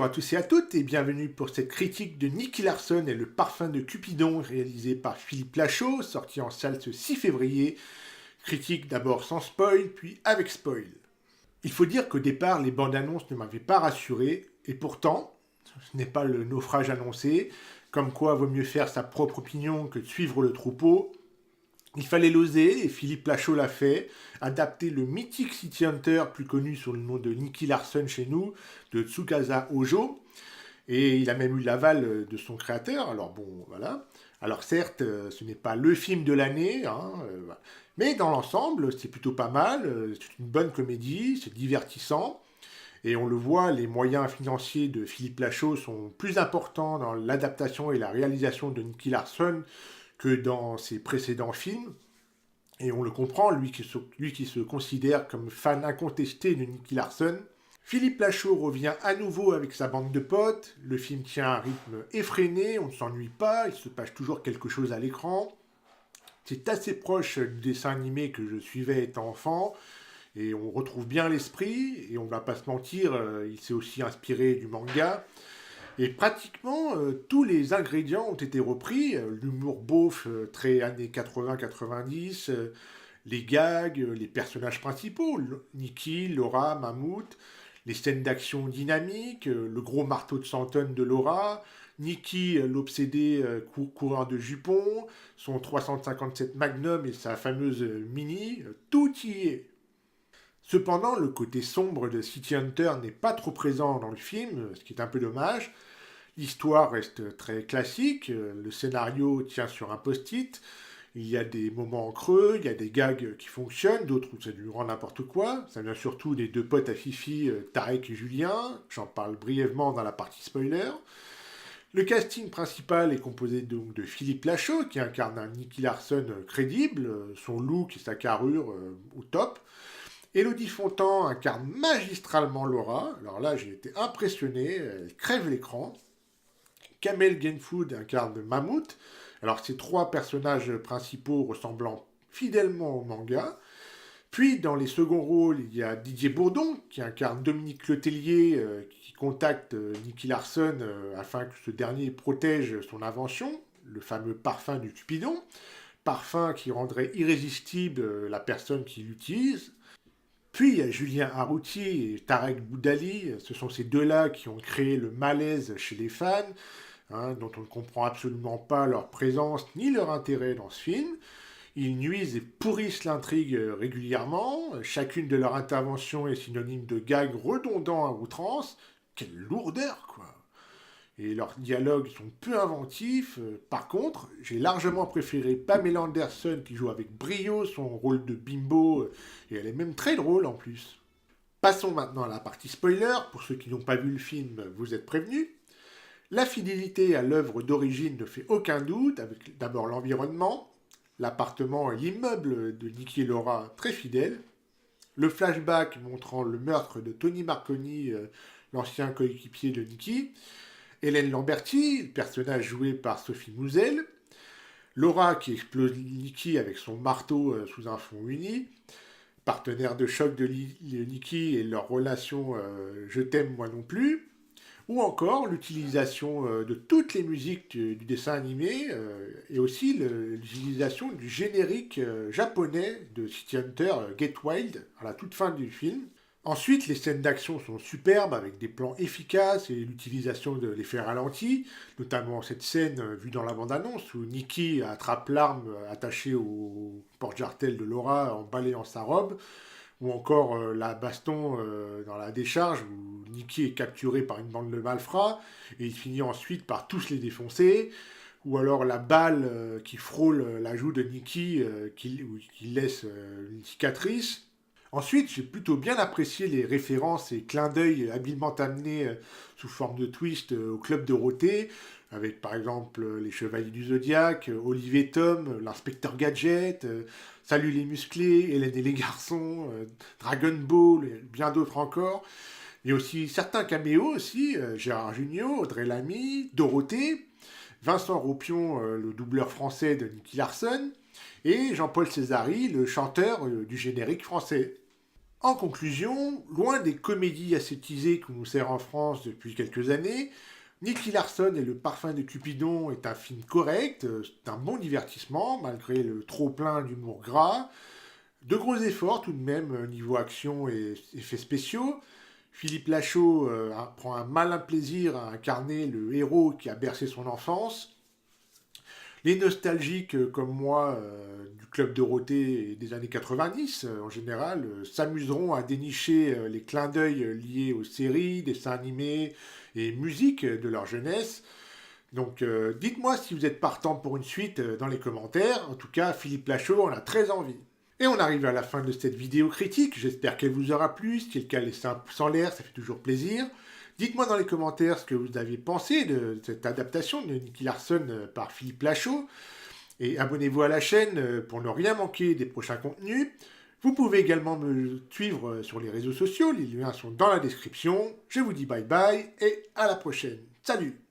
Bonjour à tous et à toutes et bienvenue pour cette critique de Nicky Larson et le parfum de Cupidon réalisé par Philippe Lachaud, sorti en salle ce 6 février. Critique d'abord sans spoil, puis avec spoil. Il faut dire qu'au départ, les bandes annonces ne m'avaient pas rassuré, et pourtant, ce n'est pas le naufrage annoncé, comme quoi vaut mieux faire sa propre opinion que de suivre le troupeau. Il fallait l'oser, et Philippe Lachaud l'a fait, adapter le mythique City Hunter, plus connu sous le nom de Nicky Larson chez nous, de Tsukasa Ojo, et il a même eu l'aval de son créateur, alors bon, voilà. Alors certes, ce n'est pas le film de l'année, hein, voilà. Mais dans l'ensemble, c'est plutôt pas mal, c'est une bonne comédie, c'est divertissant, et on le voit, les moyens financiers de Philippe Lachaud sont plus importants dans l'adaptation et la réalisation de Nicky Larson que dans ses précédents films. Et on le comprend, lui qui se considère comme fan incontesté de Nicky Larson. Philippe Lachaud revient à nouveau avec sa bande de potes. Le film tient un rythme effréné, on ne s'ennuie pas, il se passe toujours quelque chose à l'écran. C'est assez proche du dessin animé que je suivais étant enfant, et on retrouve bien l'esprit, et on ne va pas se mentir, il s'est aussi inspiré du manga. Et pratiquement tous les ingrédients ont été repris, l'humour beauf très années 80-90, les gags, les personnages principaux, Nikki, Laura, Mammouth, les scènes d'action dynamiques, le gros marteau de 100 tonnes de Laura, Nikki, l'obsédé coureur de jupons, son 357 Magnum et sa fameuse Mini, tout y est. Cependant, le côté sombre de City Hunter n'est pas trop présent dans le film, ce qui est un peu dommage. L'histoire reste très classique, le scénario tient sur un post-it, il y a des moments en creux, il y a des gags qui fonctionnent, d'autres où c'est du grand n'importe quoi. Ça vient surtout des deux potes à Fifi, Tarek et Julien, j'en parle brièvement dans la partie spoiler. Le casting principal est composé donc de Philippe Lachaud, qui incarne un Nicky Larson crédible, son look et sa carrure au top. Elodie Fontan incarne magistralement Laura. Alors là, j'ai été impressionné, elle crève l'écran. Kamel Genfood incarne Mammouth. Alors ces trois personnages principaux ressemblant fidèlement au manga. Puis dans les seconds rôles, il y a Didier Bourdon qui incarne Dominique Letellier qui contacte Nicky Larson afin que ce dernier protège son invention, le fameux parfum du Cupidon. Parfum qui rendrait irrésistible la personne qui l'utilise. Puis il y a Julien Arrouti et Tarek Boudali, ce sont ces deux-là qui ont créé le malaise chez les fans, hein, dont on ne comprend absolument pas leur présence ni leur intérêt dans ce film. Ils nuisent et pourrissent l'intrigue régulièrement, chacune de leurs interventions est synonyme de gags redondants à outrance. Quelle lourdeur, quoi! Et leurs dialogues sont peu inventifs. Par contre, j'ai largement préféré Pamela Anderson qui joue avec brio son rôle de bimbo, et elle est même très drôle en plus. Passons maintenant à la partie spoiler. Pour ceux qui n'ont pas vu le film, vous êtes prévenus. La fidélité à l'œuvre d'origine ne fait aucun doute, avec d'abord l'environnement, l'appartement et l'immeuble de Nicky et Laura très fidèles, le flashback montrant le meurtre de Tony Marconi, l'ancien coéquipier de Nicky, Hélène Lamberty, personnage joué par Sophie Mouzel, Laura qui explose Nicky avec son marteau sous un fond uni, partenaire de choc de Nicky et leur relation Je t'aime moi non plus, ou encore l'utilisation de toutes les musiques du dessin animé et aussi l'utilisation du générique japonais de City Hunter Get Wild à la toute fin du film. Ensuite, les scènes d'action sont superbes avec des plans efficaces et l'utilisation de l'effet ralenti, notamment cette scène vue dans la bande-annonce où Nicky attrape l'arme attachée au porte-jartel de Laura en balayant sa robe, ou encore la baston dans la décharge où Nicky est capturé par une bande de malfrats et il finit ensuite par tous les défoncer, ou alors la balle qui frôle la joue de Nicky qui laisse une cicatrice. Ensuite, j'ai plutôt bien apprécié les références et clins d'œil habilement amenés sous forme de twist au Club Dorothée, avec par exemple les Chevaliers du Zodiaque, Olivier Tom, l'inspecteur Gadget, Salut les musclés, Hélène et les garçons, Dragon Ball, et bien d'autres encore. Et aussi certains caméos aussi, Gérard Jugnot, Audrey Lamy, Dorothée, Vincent Ropion, le doubleur français de Nicky Larson, et Jean-Paul Césari, le chanteur du générique français. En conclusion, loin des comédies aseptisées qu'on nous sert en France depuis quelques années, Nicky Larson et le parfum de Cupidon est un film correct, c'est un bon divertissement malgré le trop-plein d'humour gras. De gros efforts tout de même niveau action et effets spéciaux. Philippe Lachaud prend un malin plaisir à incarner le héros qui a bercé son enfance. Les nostalgiques comme moi du Club Dorothée et des années 90 en général s'amuseront à dénicher les clins d'œil liés aux séries, dessins animés et musiques de leur jeunesse. Donc dites-moi si vous êtes partant pour une suite dans les commentaires. En tout cas, Philippe Lachaud en a très envie. Et on arrive à la fin de cette vidéo critique. J'espère qu'elle vous aura plu. Si c'est le cas, laissez un pouce en l'air, ça fait toujours plaisir. Dites-moi dans les commentaires ce que vous avez pensé de cette adaptation de Nicky Larson par Philippe Lachaud. Et abonnez-vous à la chaîne pour ne rien manquer des prochains contenus. Vous pouvez également me suivre sur les réseaux sociaux. Les liens sont dans la description. Je vous dis bye bye et à la prochaine. Salut!